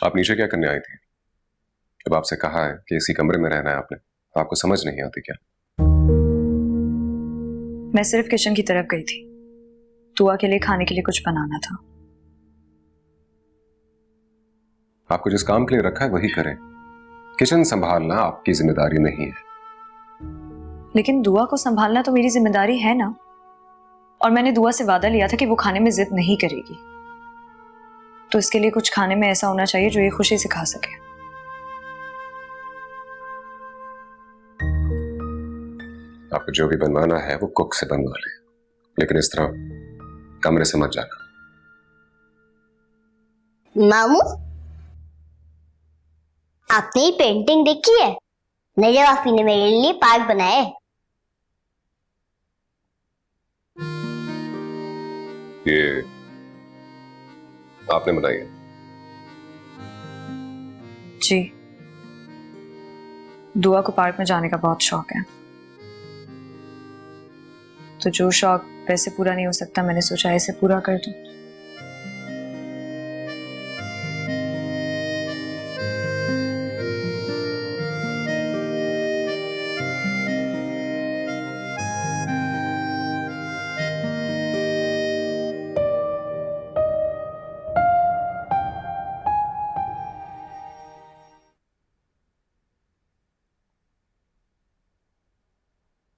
आप नीचे क्या करने आई थी? जब आपसे कहा है कि इसी कमरे में रहना है आपने, तो आपको समझ नहीं आती क्या? मैं सिर्फ किचन की तरफ गई थी। तुआ के लिए खाने के लिए कुछ बनाना था। आपको जिस काम के लिए रखा है वही करें। किचन संभालना आपकी जिम्मेदारी नहीं है। लेकिन दुआ को संभालना तो मेरी जिम्मेदारी है ना। और मैंने दुआ से वादा लिया था कि वो खाने में जिद नहीं करेगी। तो इसके लिए कुछ खाने में ऐसा होना चाहिए जो ये खुशी से खा सके। आपको जो भी बनवाना है वो कुक से बनवा ले, लेकिन इस तरह कमरे से मत जाना। मामू, आपने ये पेंटिंग देखी है? नजर आफी ने मेरे लिए पार्क बनाया है। ये आपने बनाई है? जी, दुआ को पार्क में जाने का बहुत शौक है। तो जो शौक वैसे पूरा नहीं हो सकता, मैंने सोचा इसे पूरा कर दूं।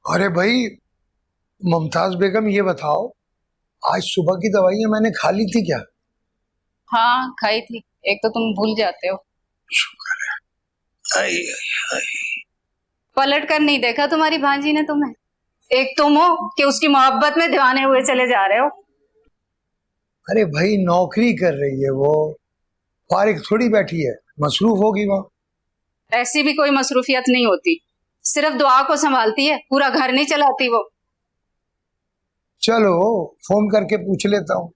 अरे भाई मुमताज बेगम, ये बताओ, आज सुबह की दवाइयां मैंने खा ली थी क्या? हाँ खाई थी। एक तो तुम भूल जाते हो। शुक्र है। आई, आई, आई। पलट कर नहीं देखा तुम्हारी भांजी ने तुम्हें। एक तुम हो कि उसकी मोहब्बत में दीवाने हुए चले जा रहे हो। अरे भाई, नौकरी कर रही है वो, फारिग थोड़ी बैठी है, मसरूफ होगी वहां। ऐसी भी कोई मसरूफियत नहीं होती। सिर्फ दुआ को संभालती है, पूरा घर नहीं चलाती वो। चलो फोन करके पूछ लेता हूँ।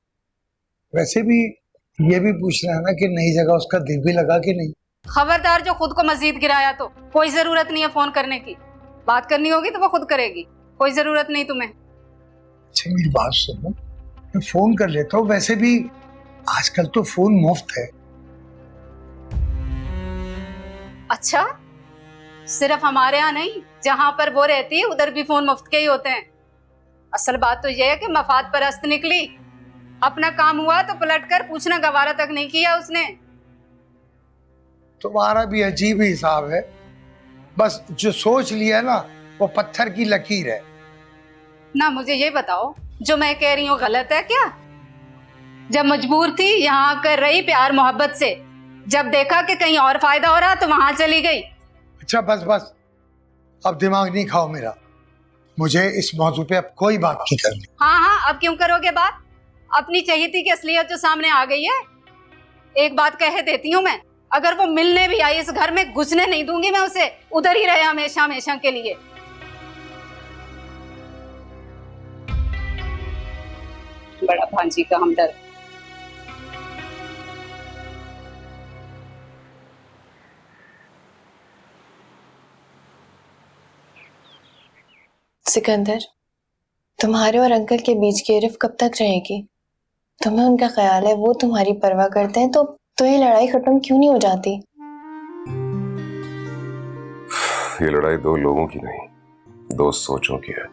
वैसे भी ये भी पूछना है ना कि नई जगह उसका दिल भी लगा कि नहीं। खबरदार, जो खुद को मस्जिद गिराया तो कोई जरूरत नहीं है फोन करने की। बात करनी होगी तो वो खुद करेगी, कोई जरूरत नहीं तुम्हें। अच्छा मेरी बात सुनो, मैं फोन कर लेता हूँ। वैसे भी आजकल तो फोन मुफ्त है। अच्छा, सिर्फ हमारे यहाँ नहीं, जहां पर वो रहती है उधर भी फोन मुफ्त के ही होते हैं। असल बात तो यह है कि मफाद परस्त निकली। अपना काम हुआ तो पलटकर पूछना गवारा तक नहीं किया उसने। तुम्हारा भी अजीब ही हिसाब है। बस जो सोच लिया ना वो पत्थर की लकीर है। ना मुझे ये बताओ, जो मैं कह रही हूँ गलत है क्या? जब मजबूर थी यहाँ कर रही प्यार मोहब्बत से, जब देखा कि कहीं और फायदा हो रहा तो वहां चली गई। अच्छा बस बस, अब दिमाग नहीं खाओ मेरा। मुझे इस मौजू पे अब कोई बात नहीं करनी। हाँ हाँ, अब क्यों करोगे बात? अपनी चहेती की असलियत जो सामने आ गई है। एक बात कह देती हूँ मैं, अगर वो मिलने भी आई इस घर में घुसने नहीं दूंगी मैं उसे। उधर ही रहे हमेशा हमेशा के लिए। बड़ा भांजी का हमदर्द। सिकंदर, तुम्हारे और अंकल के बीच की रिफ कब तक रहेगी? तुम्हें उनका ख्याल है, वो तुम्हारी परवाह करते हैं, तो ये लड़ाई खत्म क्यों नहीं हो जाती? ये लड़ाई दो लोगों की नहीं, दो सोचों की है।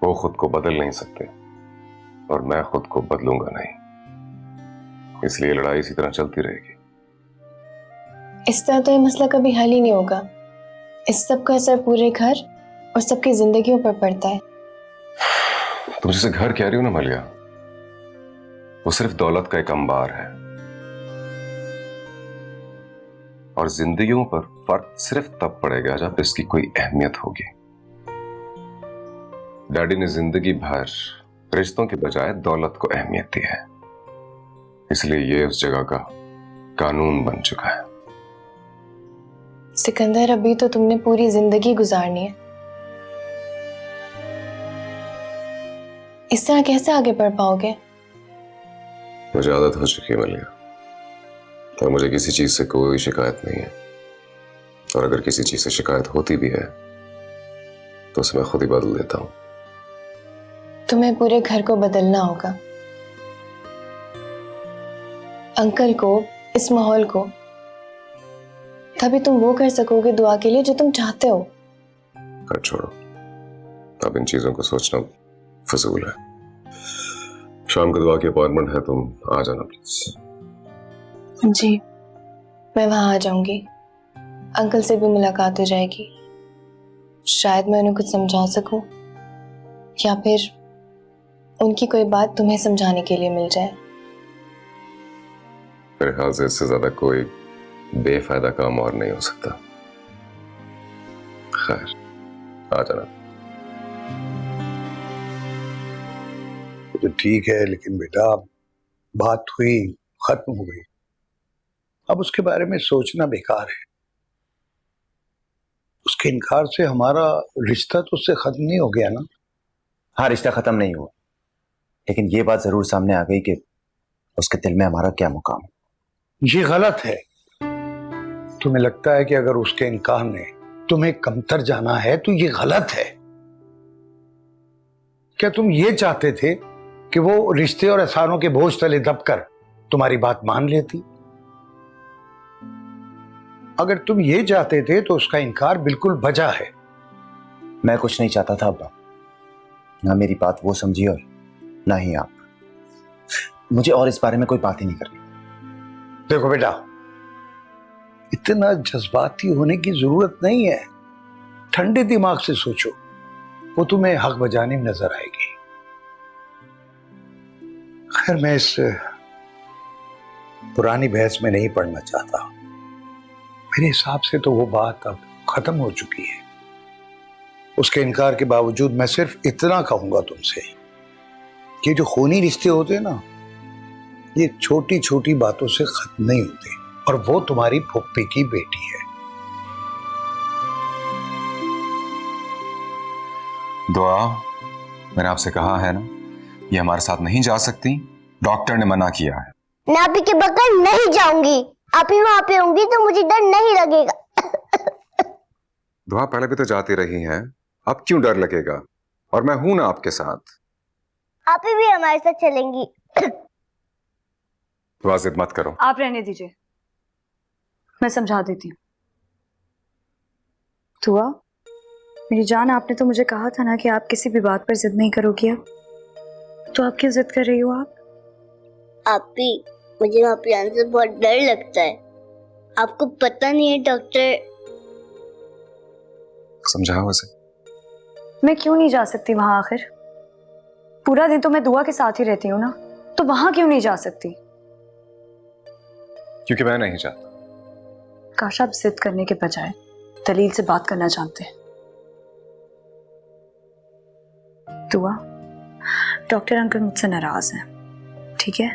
वो खुद को बदल नहीं सकते और मैं खुद को बदलूंगा नहीं। इसलिए लड़ाई इसी तरह चलती रहेगी। इस तरह तो ये मसला कभी हल ही नहीं होगा। इस सब का असर पूरे घर और सबकी जिंदगियों पर पड़ता है। तुम जिसे घर कह रही हो ना मलिया, वो सिर्फ दौलत का एक अंबार है। और जिंदगियों पर फर्क सिर्फ तब पड़ेगा जब इसकी कोई अहमियत होगी। डैडी ने जिंदगी भर रिश्तों के बजाय दौलत को अहमियत दी है, इसलिए ये उस जगह का कानून बन चुका है। सिकंदर, अभी तो तुमने पूरी जिंदगी गुजारनी है। इस तरह कैसे आगे बढ़ पाओगे? मुझे आदत हो चुकी है मलिया, और मुझे किसी चीज से कोई शिकायत नहीं है। और अगर किसी चीज से शिकायत होती भी है तो उसे मैं खुद ही बदल देता हूं। तुम्हें पूरे घर को बदलना होगा। अंकल को, इस माहौल को, तभी तुम वो कर सकोगे दुआ के लिए जो तुम चाहते हो। कर छोड़ो, अब इन चीजों को सोचना फजूल है। शाम को दुआ की अपॉइंटमेंट है, तुम आ जाना प्लीज। जी, मैं वहां आ जाऊंगी। अंकल से भी मुलाकात हो जाएगी। शायद मैं उन्हें कुछ समझा सकूं, या फिर उनकी कोई बात तुम्हें समझाने के लिए मिल जाए। मेरे ख्याल से इससे ज्यादा कोई बेफायदा काम और नहीं हो सकता। खैर, आ जाना। तो ठीक है, लेकिन बेटा बात हुई, खत्म हो गई, अब उसके बारे में सोचना बेकार है। उसके इनकार से हमारा रिश्ता तो उससे खत्म नहीं हो गया ना। हाँ, रिश्ता खत्म नहीं हुआ, लेकिन ये बात जरूर सामने आ गई कि उसके दिल में हमारा क्या मुकाम है। ये गलत है। तुम्हें लगता है कि अगर उसके इनकार ने तुम्हें कमतर जाना है तो ये गलत है। क्या तुम ये चाहते थे कि वो रिश्ते और एहसानों के बोझ तले दबकर तुम्हारी बात मान लेती? अगर तुम ये चाहते थे तो उसका इनकार बिल्कुल वजह है। मैं कुछ नहीं चाहता था अब्बा, ना मेरी बात वो समझी और ना ही आप। मुझे और इस बारे में कोई बात ही नहीं करनी। देखो बेटा, इतना जज्बाती होने की जरूरत नहीं है। ठंडे दिमाग से सोचो, वो तुम्हें हक बजाने में नजर आएगी। खैर, मैं इस पुरानी बहस में नहीं पड़ना चाहता। मेरे हिसाब से तो वो बात अब खत्म हो चुकी है। उसके इनकार के बावजूद मैं सिर्फ इतना कहूंगा तुमसे कि जो खूनी रिश्ते होते हैं ना, ये छोटी छोटी बातों से खत्म नहीं होते, और वो तुम्हारी फुप्पी की बेटी है। दुआ, मैंने आपसे कहा है ना, ये हमारे साथ नहीं जा सकती। डॉक्टर ने मना किया है। मैं आप ही के बगैर नहीं जाऊंगी। आप ही वहां पे होंगी तो मुझे डर नहीं लगेगा। दुआ पहले भी तो जाती रही हैं, अब क्यों डर लगेगा? और मैं हूं ना आपके साथ। आप ही भी हमारे साथ चलेंगी। दुआ, जिद मत करो। आप रहने दीजिए, मैं समझा देती हूँ। दुआ, मेरी जान, आपने तो मुझे कहा था ना कि आप किसी भी बात पर जिद नहीं करोगी। अब तो आप क्यों जिद कर रही हो? आप ही, मुझे वहां पे आने से बहुत डर लगता है। आपको पता नहीं है डॉक्टर। समझाओ उसे। मैं क्यों नहीं जा सकती वहां? आखिर पूरा दिन तो मैं दुआ के साथ ही रहती हूँ ना, तो वहां क्यों नहीं जा सकती? क्योंकि मैं नहीं चाहता। काश आप जिद करने के बजाय दलील से बात करना जानते हैं। दुआ, डॉक्टर अंकल मुझसे नाराज हैं, ठीक है?